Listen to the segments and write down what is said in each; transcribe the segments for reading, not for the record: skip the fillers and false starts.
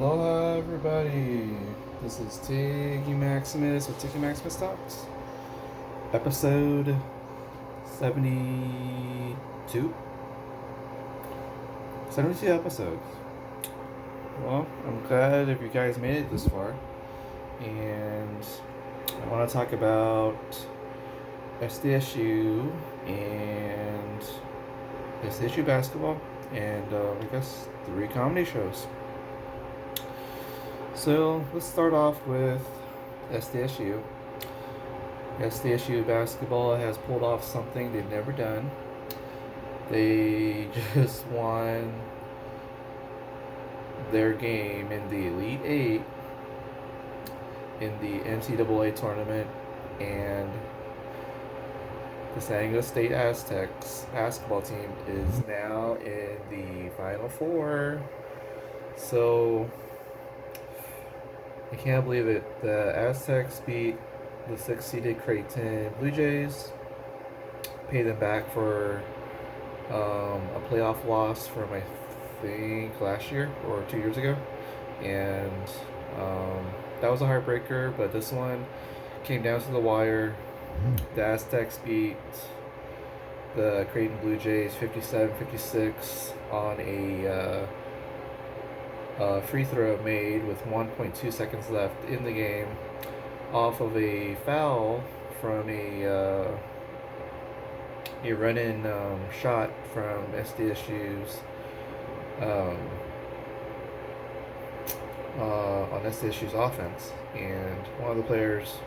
Aloha everybody, this is Tiggy Maximus with Tiggy Maximus Talks, episode 72? 72 episodes. Well, I'm glad if you guys made it this far, and I want to talk about SDSU and SDSU basketball, and I guess 3 comedy shows. So let's start off with SDSU. SDSU basketball has pulled off something they've never done. They just won their game in the Elite Eight in the NCAA tournament, and the San Diego State Aztecs basketball team is now in the Final Four. So I can't believe it. The Aztecs beat the 6th-seeded Creighton Blue Jays, paid them back for a playoff loss from, I think, last year or 2 years ago. And that was a heartbreaker, but this one came down to the wire. The Aztecs beat the Creighton Blue Jays 57-56 on a free throw made with 1.2 seconds left in the game off of a foul from a run-in shot from SDSU's on SDSU's offense, and one of the players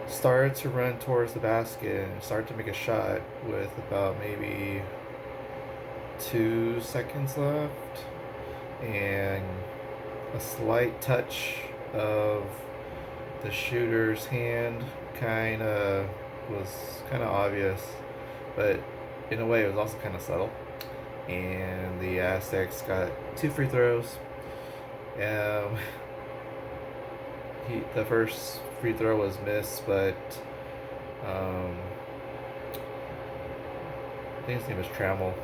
started to run towards the basket and started to make a shot with about maybe 2 seconds left, and a slight touch of the shooter's hand was kind of obvious, but in a way it was also kind of subtle. And the Aztecs got 2 free throws. The first free throw was missed, but I think his name was Trammell.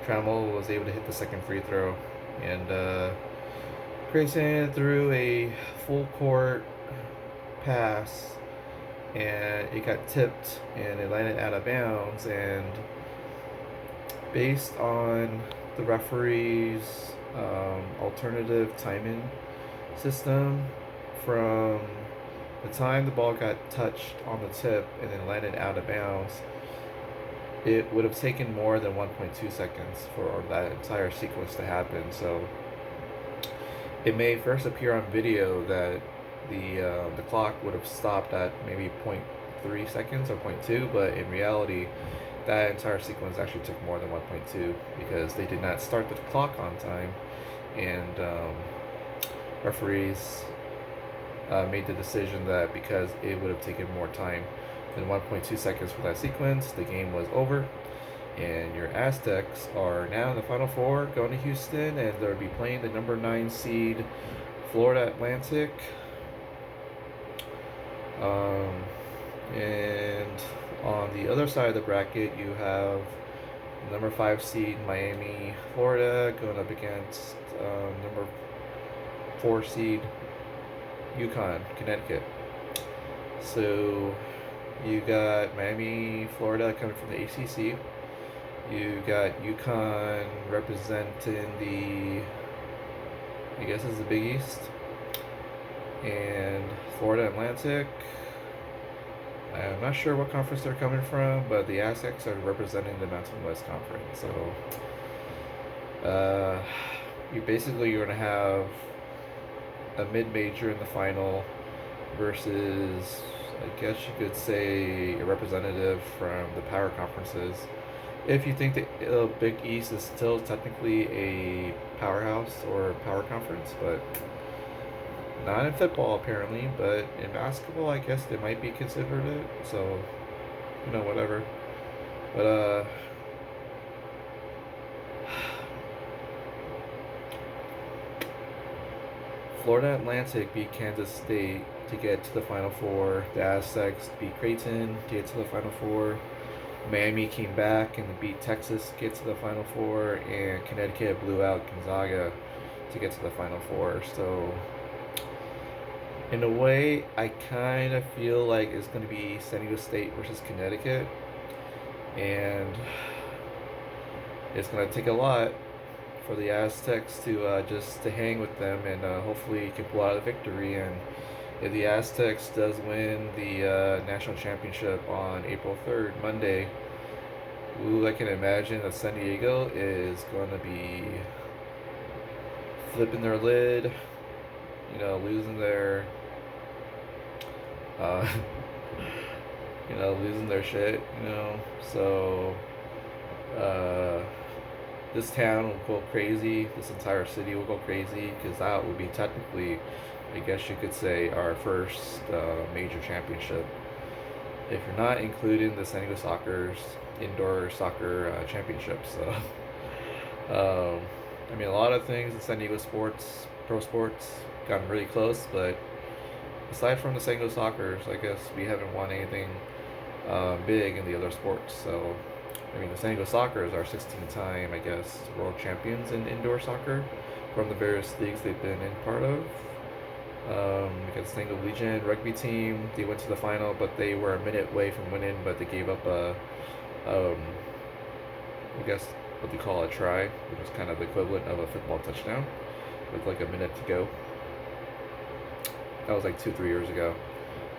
Trammell was able to hit the second free throw, and Grayson threw a full court pass, and it got tipped and it landed out of bounds. And based on the referee's alternative timing system, from the time the ball got touched on the tip and then landed out of bounds, it would have taken more than 1.2 seconds for that entire sequence to happen. So it may first appear on video that the clock would have stopped at maybe 0.3 seconds or 0.2, but in reality that entire sequence actually took more than 1.2 because they did not start the clock on time, and referees made the decision that because it would have taken more time than 1.2 seconds for that sequence, the game was over, and your Aztecs are now in the Final Four, going to Houston, and they'll be playing the number 9 seed Florida Atlantic. And on the other side of the bracket, you have number 5 seed Miami, Florida, going up against number 4 seed Yukon, Connecticut. So you got Miami, Florida coming from the ACC. You got Yukon representing I guess it's the Big East. And Florida Atlantic, I'm not sure what conference they're coming from, but the Aztecs are representing the Mountain West Conference. So you're going to have a mid-major in the final versus, I guess you could say, a representative from the power conferences. If you think the Big East is still technically a powerhouse or power conference, but not in football apparently, but in basketball I guess they might be considered it, so whatever. But Florida Atlantic beat Kansas State to get to the Final Four. The Aztecs beat Creighton to get to the Final Four. Miami came back and beat Texas to get to the Final Four, and Connecticut blew out Gonzaga to get to the Final Four. So, in a way, I kind of feel like it's going to be San Diego State versus Connecticut, and it's going to take a lot for the Aztecs to just to hang with them and hopefully can pull out a victory. And if the Aztecs does win the national championship on April 3rd, Monday, ooh, I can imagine that San Diego is going to be flipping their lid, losing their, uh, losing their shit, So, this town will go crazy. This entire city will go crazy because that will be technically, I guess you could say, our first major championship. If you're not including the San Diego Soccer's indoor soccer championship. So, I mean, a lot of things in San Diego sports, pro sports, gotten really close, but aside from the San Diego Soccer's, I guess we haven't won anything big in the other sports. So, I mean, the San Diego Soccer is our 16th time, I guess, world champions in indoor soccer from the various leagues they've been in part of. We got the San Diego Legion rugby team. They went to the final, but they were a minute away from winning, but they gave up I guess what they call a try, which is kind of the equivalent of a football touchdown with like a minute to go. That was like 2-3 years ago.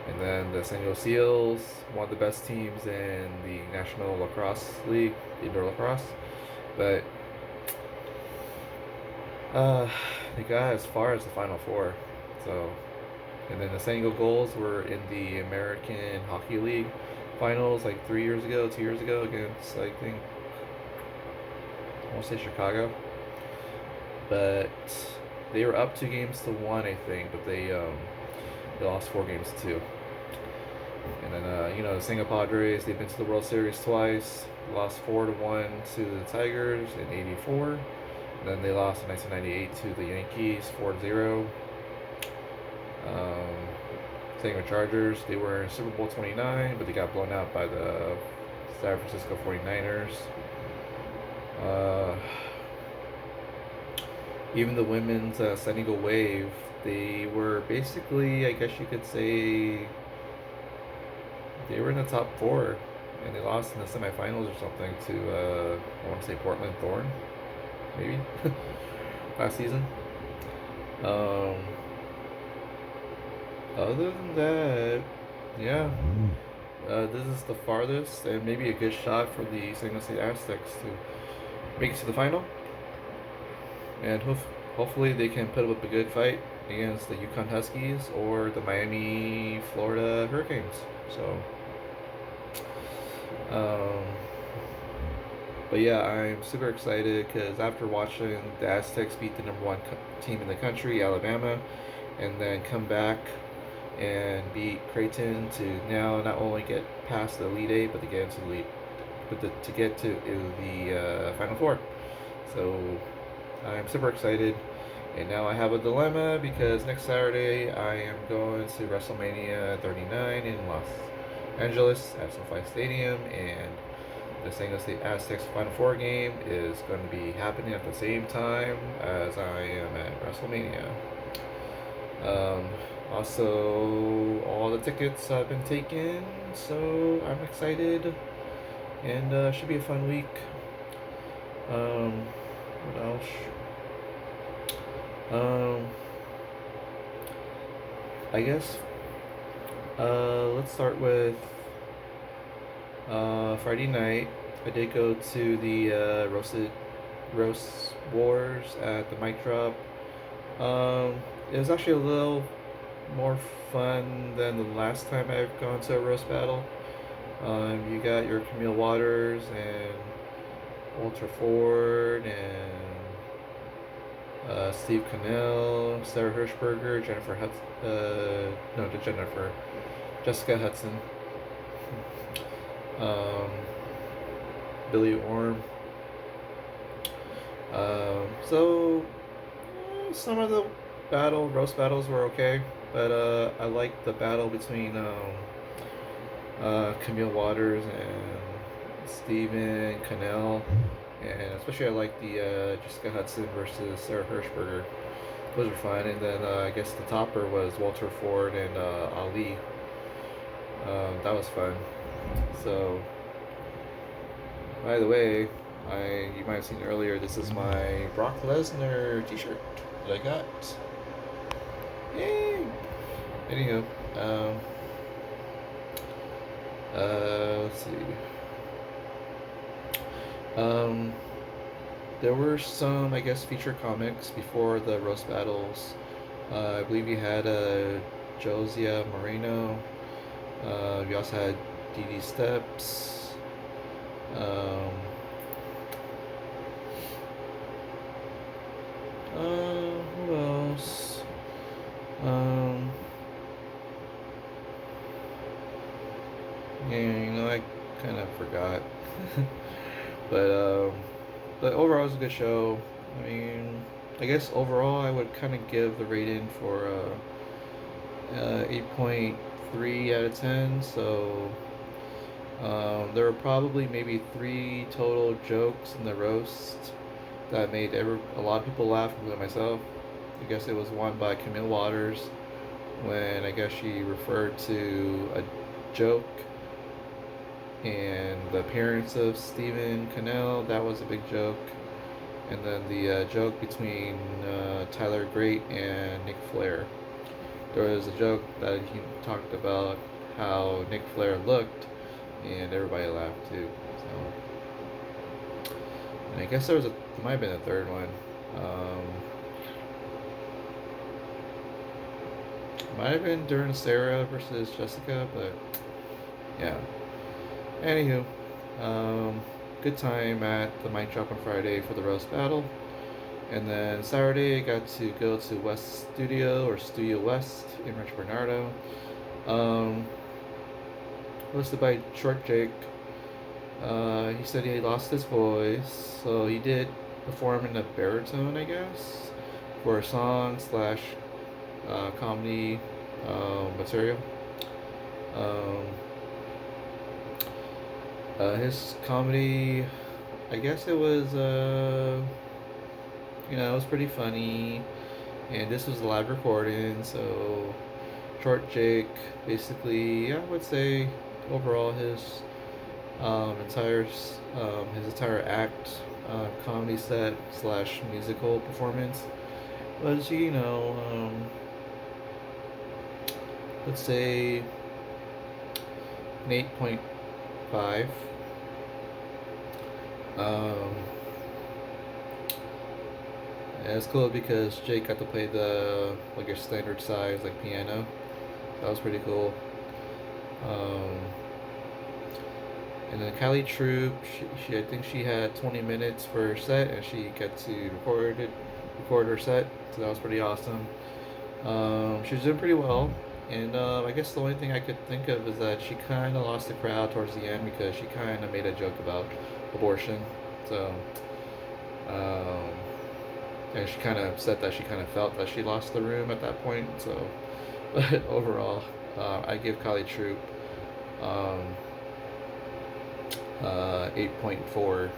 And then the San Diego Seals, one of the best teams in the National Lacrosse League, indoor lacrosse. But they got as far as the Final Four. So, and then the San Diego Gulls were in the American Hockey League finals like 2 years ago against, I think, I want to say Chicago. But they were up 2-1, I think, but they lost 4-2. And then, the San Diego Padres, they've been to the World Series twice. Lost 4-1 to the Tigers in '84. And then they lost in 1998 to the Yankees 4-0. San Diego Chargers, they were in Super Bowl 29, but they got blown out by the San Francisco 49ers. Even the women's San Diego Wave, they were basically, I guess you could say, they were in the top 4, and they lost in the semifinals or something to, I want to say Portland Thorn, maybe, last season. Other than that, yeah, this is the farthest and maybe a good shot for the San Diego State Aztecs to make it to the final. And hopefully they can put up a good fight against the Yukon Huskies or the Miami, Florida Hurricanes. So, but yeah, I'm super excited because after watching the Aztecs beat the #1 team in the country, Alabama, and then come back and beat Creighton to now not only get past the Elite Eight, but to get into the Elite, to get to the Final Four. So I'm super excited. And now I have a dilemma because next Saturday I am going to WrestleMania 39 in Los Angeles at SoFi Stadium, and the San Diego State Aztecs Final Four game is going to be happening at the same time as I am at WrestleMania. Also, all the tickets have been taken, so I'm excited, and should be a fun week. What else? I guess let's start with Friday night. I did go to the Roast Wars at the Mic Drop. It was actually a little more fun than the last time I've gone to a roast battle. You got your Camille Waters and Walter Ford and Steve Cannell, Sarah Hirschberger, Jessica Hudson, Billy Orm. So some of the roast battles were okay, but I liked the battle between Camille Waters Steven Cannell, and especially I like the Jessica Hudson versus Sarah Hirschberger. Those were fun, and then I guess the topper was Walter Ford and Ali. That was fun. So, by the way, you might have seen earlier. This is my Brock Lesnar T-shirt that I got. Yay! Anywho, let's see. There were some, I guess, feature comics before the roast battles. I believe you had Josia Moreno. We also had Dee Steps. Who else? Yeah, I kind of forgot. But overall, it was a good show. I mean, I guess overall, I would kind of give the rating for 8.3 out of 10. So there were probably maybe 3 total jokes in the roast that made a lot of people laugh, including myself. I guess it was one by Camille Waters when I guess she referred to a joke and the appearance of Stephen Cannell. That was a big joke. And then the joke between Tyler Great and Nick Flair. There was a joke that he talked about how Nick Flair looked, and everybody laughed too. So, and I guess there might have been a third one. Might have been during Sarah versus Jessica, but yeah. Anywho, good time at the Mic Drop on Friday for the roast battle. And then Saturday I got to go to West Studio or Studio West in Rancho Bernardo. Hosted by Short Jake. He said he lost his voice, so he did perform in a baritone, I guess, for a song slash comedy material. His comedy, I guess it was, it was pretty funny, and this was a live recording, so Short Jake, basically, I would say, overall, his entire act, comedy set slash musical performance was, let's say an 8.5. And it's cool because Jake got to play the your standard size piano. That was pretty cool. And then Callie Troop, she I think she had 20 minutes for her set, and she got to record her set, so that was pretty awesome. She was doing pretty well, and I guess the only thing I could think of is that she kind of lost the crowd towards the end because she kind of made a joke about abortion. So, and she kind of said that she kind of felt that she lost the room at that point. So, but overall, I give Callie Troop 8.4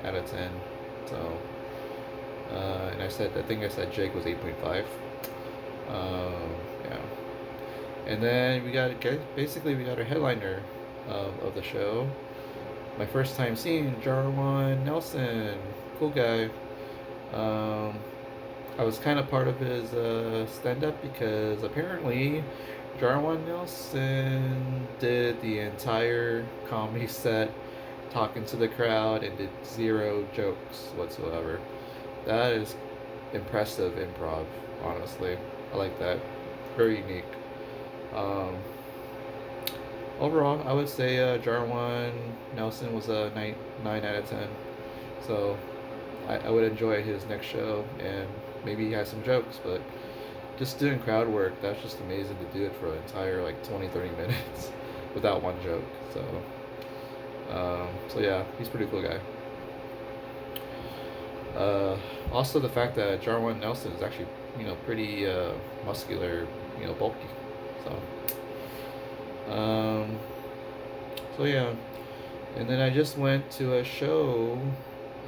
out of 10. So, and I think I said Jake was 8.5. Yeah. And then we got our headliner of the show. My first time seeing Jarwan Nelson, cool guy. I was kind of part of his stand-up because apparently Jarwan Nelson did the entire comedy set talking to the crowd and did 0 jokes whatsoever. That is impressive improv, honestly. I like that. Very unique. Overall, I would say Jarwan Nelson was a 9 out of 10. So I would enjoy his next show, and maybe he has some jokes, but just doing crowd work, that's just amazing to do it for an entire 20-30 minutes without one joke. So yeah, he's a pretty cool guy. Also the fact that Jarwan Nelson is actually pretty muscular, bulky. So yeah, And then I just went to a show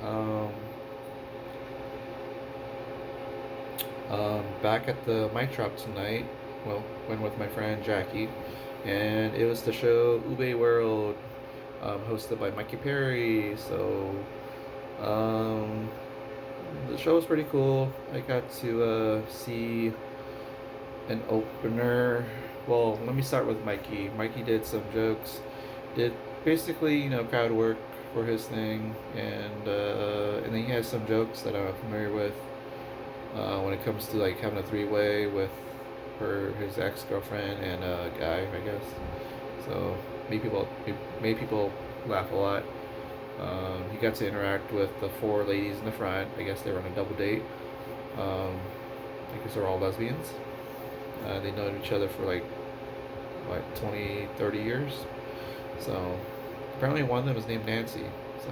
um, back at the Mic Drop tonight. Well, went with my friend Jackie, and it was the show Ube World, hosted by Mikey Perry. So um, the show was pretty cool. I got to see an opener. Well, let me start with Mikey. Mikey did some jokes, did basically crowd work for his thing, and then he has some jokes that I'm familiar with when it comes to like having a three-way with his ex-girlfriend and a guy, I guess. So made people laugh a lot. He got to interact with the four ladies in the front. I guess they were on a double date. I guess they're all lesbians. They know each other for like what 20, 30 years. So apparently one of them is named Nancy. So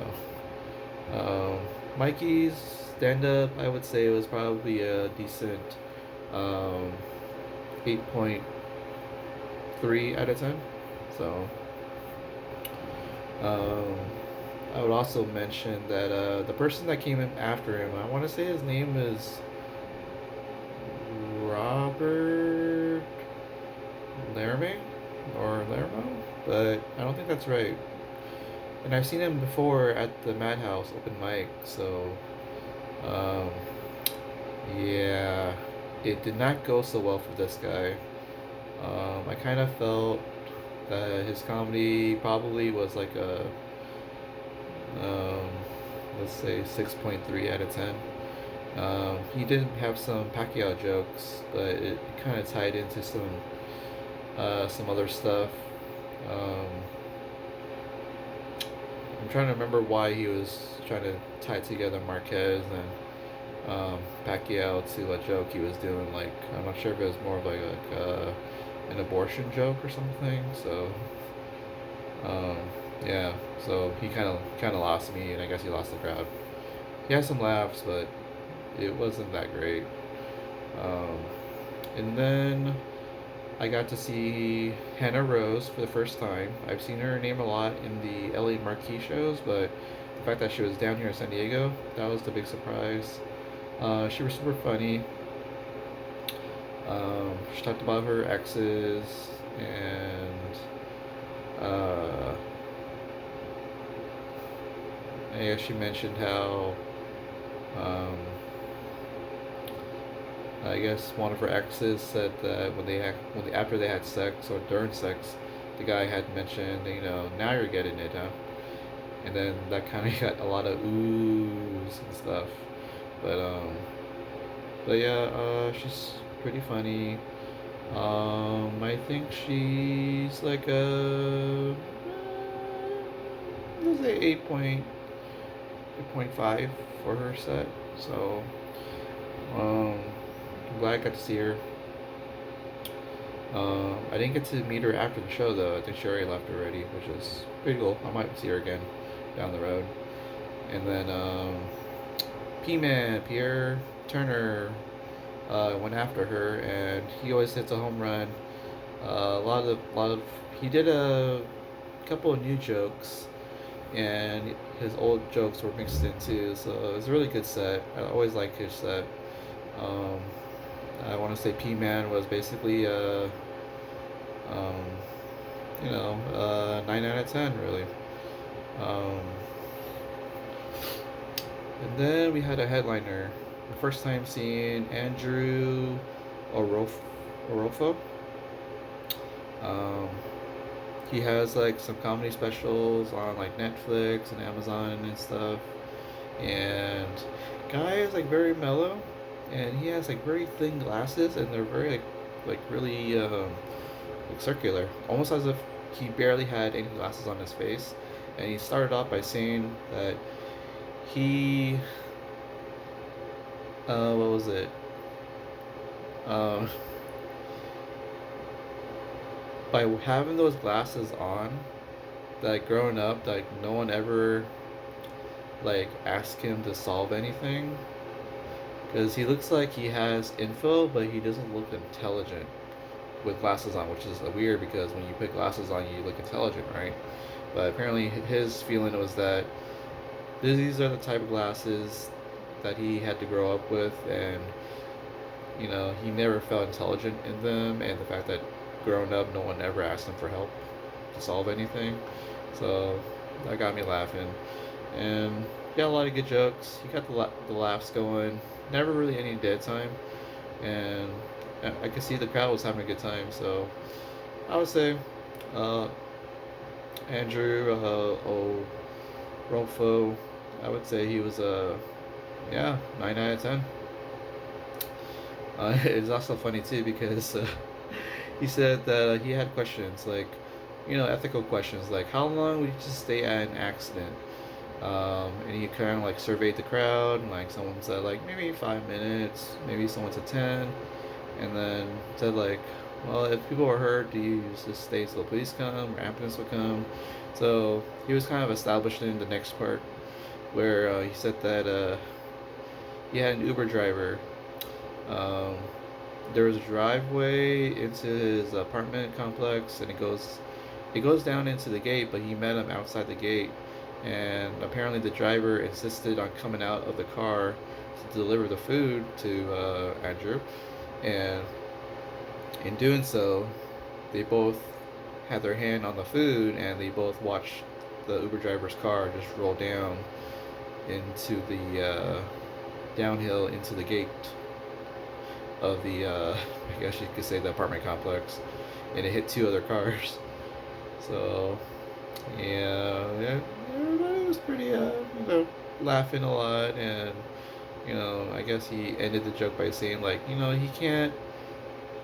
Mikey's stand-up, I would say, was probably a decent 8.3 out of 10. So um, I would also mention that the person that came in after him, I want to say his name is Robert Laramie or Laramo, but I don't think that's right. And I've seen him before at the Madhouse open mic, so um, yeah, it did not go so well for this guy. I kind of felt that his comedy probably was like a um, let's say 6.3 out of 10. He did have some Pacquiao jokes, but it kind of tied into some other stuff. Um, I'm trying to remember why he was trying to tie together Marquez and Pacquiao to a joke he was doing. Like I'm not sure if it was more of like an abortion joke or something. So um, yeah, so he kind of lost me, and I guess he lost the crowd. He had some laughs, but it wasn't that great. Um, and then I got to see Hannah Rose for the first time. I've seen her name a lot in the LA Marquee shows, but the fact that she was down here in San Diego, that was the big surprise. She was super funny. She talked about her exes, and I guess she mentioned how um, I guess one of her exes said that after they had sex or during sex, the guy had mentioned, now you're getting it, huh? And then that kind of got a lot of oohs and stuff. But but yeah, she's pretty funny. I think she's like let's say 8.5 for her set. So I'm glad I got to see her. I didn't get to meet her after the show though. I think she already left already, which is pretty cool. I might see her again down the road. And then P-Man, Pierre Turner, went after her, and he always hits a home run. He did a couple of new jokes, and his old jokes were mixed in too. So it was a really good set. I always liked his set. Um, I want to say P-Man was basically um, 9 out of 10 really. Um, and then we had a headliner. The first time seeing Andrew Orolfo. Um, he has like some comedy specials on like Netflix and Amazon and stuff. And guy is like very mellow, and he has like very thin glasses, and they're very like really like circular, almost as if he barely had any glasses on his face. And he started off by saying that he what was it? Um, by having those glasses on, that growing up, like no one ever like asked him to solve anything, because he looks like he has info, but he doesn't look intelligent with glasses on, which is weird because when you put glasses on, you look intelligent, right? But apparently his feeling was that these are the type of glasses that he had to grow up with, and he never felt intelligent in them, and the fact that growing up, no one ever asked him for help to solve anything. So that got me laughing, and he got a lot of good jokes. He got the laughs going. Never really any dead time, and I could see the crowd was having a good time. So I would say uh, Andrew Orolfo, I would say he was a 9 out of 10. It's also funny too because he said that he had questions like, ethical questions like how long would you just stay at an accident? And he kind of like surveyed the crowd, and like someone said like maybe 5 minutes, maybe someone said 10, and then said like, well, if people were hurt, do you just stay till the police come or ambulance will come? So he was kind of establishing the next part where he said that he had an Uber driver. Um, there was a driveway into his apartment complex, and it goes down into the gate, but he met him outside the gate, and apparently the driver insisted on coming out of the car to deliver the food to Andrew, and in doing so, they both had their hand on the food, and they both watched the Uber driver's car just roll down into the downhill into the gate of the I guess you could say the apartment complex, and it hit two other cars. So yeah, everybody was pretty laughing a lot, and I guess he ended the joke by saying like, he can't,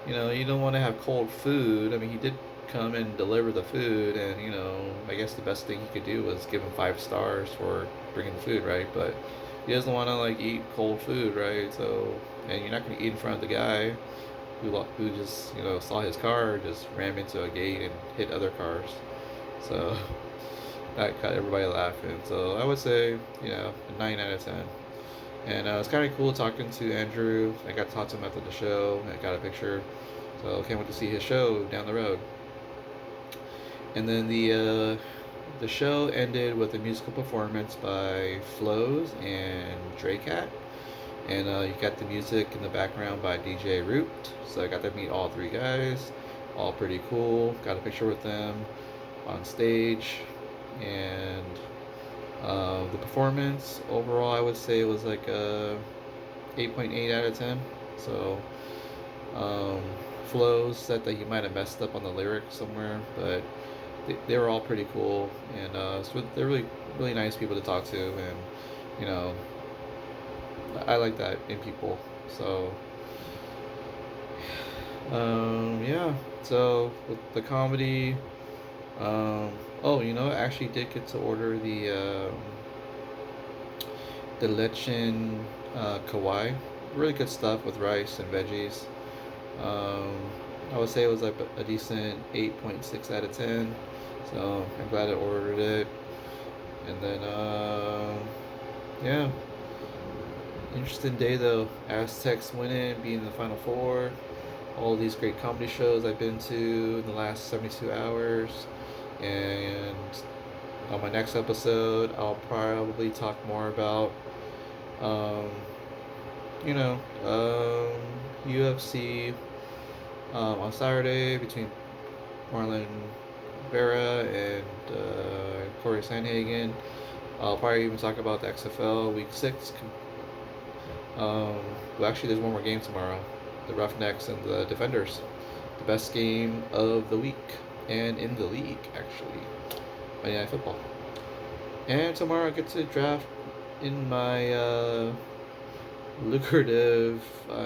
you don't want to have cold food. I mean, he did come and deliver the food, and I guess the best thing he could do was give him 5 stars for bringing the food, right? But he doesn't want to like eat cold food, right? So, and you're not going to eat in front of the guy who just saw his car just ram into a gate and hit other cars. So that got everybody laughing. So I would say a 9 out of 10. And it's kind of cool talking to Andrew. I got to talk to him after the show. I got a picture. So can't wait to see his show down the road. And then the show ended with a musical performance by Flxwz and Dre Cat. And you got the music in the background by DJ Root. So I got to meet all 3 guys. All pretty cool. Got a picture with them on stage. And the performance overall, I would say, was like a 8.8 out of 10. So Flxwz said that he might have messed up on the lyrics somewhere, but they were all pretty cool, and so they're really really nice people to talk to, and I like that in people. So yeah. So with the comedy, I actually did get to order the lechin kawaii. Really good stuff with rice and veggies. I would say it was like a decent 8.6 out of 10. So I'm glad I ordered it. And then yeah, interesting day though. Aztecs winning, being in the Final Four. All these great comedy shows I've been to in the last 72 hours. And on my next episode, I'll probably talk more about UFC on Saturday between Marlon Vera and Corey Sandhagen. I'll probably even talk about the XFL Week 6. Well, actually, there's one more game tomorrow. The Roughnecks and the Defenders. The best game of the week and in the league, actually. Monday Night Football. And tomorrow I get to draft in my lucrative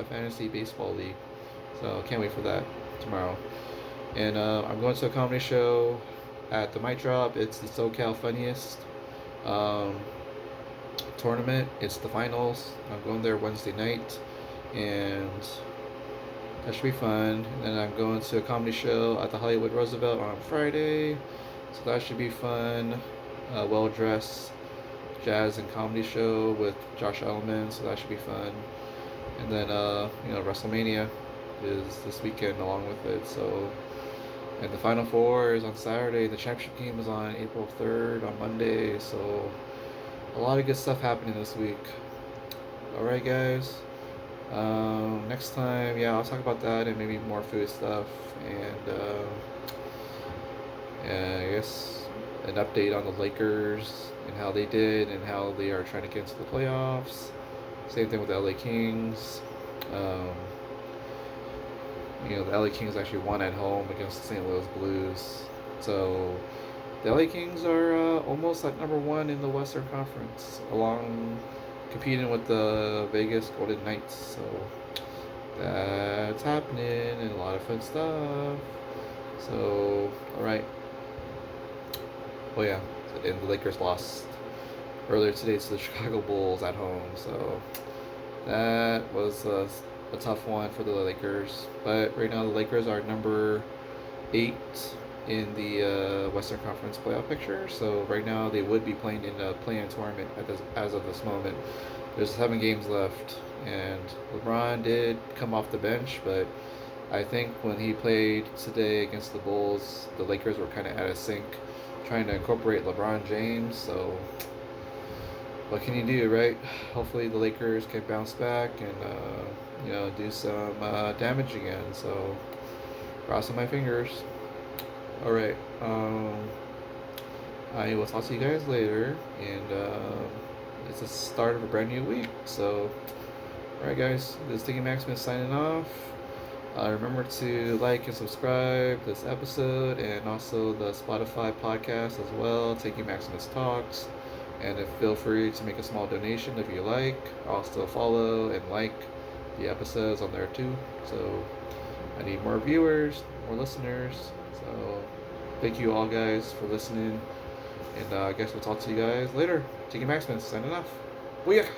fantasy baseball league. So can't wait for that tomorrow. And I'm going to a comedy show at the Mic Drop. It's the SoCal Funniest tournament. It's the finals. I'm going there Wednesday night, and that should be fun. And then I'm going to a comedy show at the Hollywood Roosevelt on Friday, so that should be fun. Well-dressed jazz and comedy show with Josh Elliman, so that should be fun. And then WrestleMania is this weekend along with it, so And the Final Four is on Saturday. The championship game is on April 3rd on Monday. So a lot of good stuff happening this week. Alright, guys. Next time, yeah, I'll talk about that and maybe more food stuff. And I guess an update on the Lakers and how they did and how they are trying to get into the playoffs. Same thing with the LA Kings. Um, the LA Kings actually won at home against the St. Louis Blues. So the LA Kings are almost like number one in the Western Conference, along competing with the Vegas Golden Knights. So that's happening and a lot of fun stuff. So, alright. Oh yeah, and the Lakers lost earlier today to the Chicago Bulls at home. So that was a tough one for the Lakers. But right now the Lakers are number 8 in the Western Conference playoff picture. So right now they would be playing in a play-in tournament as of this moment. There's 7 games left, and LeBron did come off the bench, but I think when he played today against the Bulls, the Lakers were kind of out of sync, trying to incorporate LeBron James. So what can you do, right? Hopefully the Lakers can bounce back and do some damage again. So crossing my fingers. All right. I will talk to you guys later, and it's the start of a brand new week. So, all right, guys. This is Tiggy Maximus signing off. Remember to like and subscribe this episode and also the Spotify podcast as well, Tiggy Maximus Talks. And feel free to make a small donation if you like. I'll still follow and like the episodes on there too. So I need more viewers, more listeners. So thank you all guys for listening. And I guess we'll talk to you guys later. Tiggy Maximus signing off. Booyah!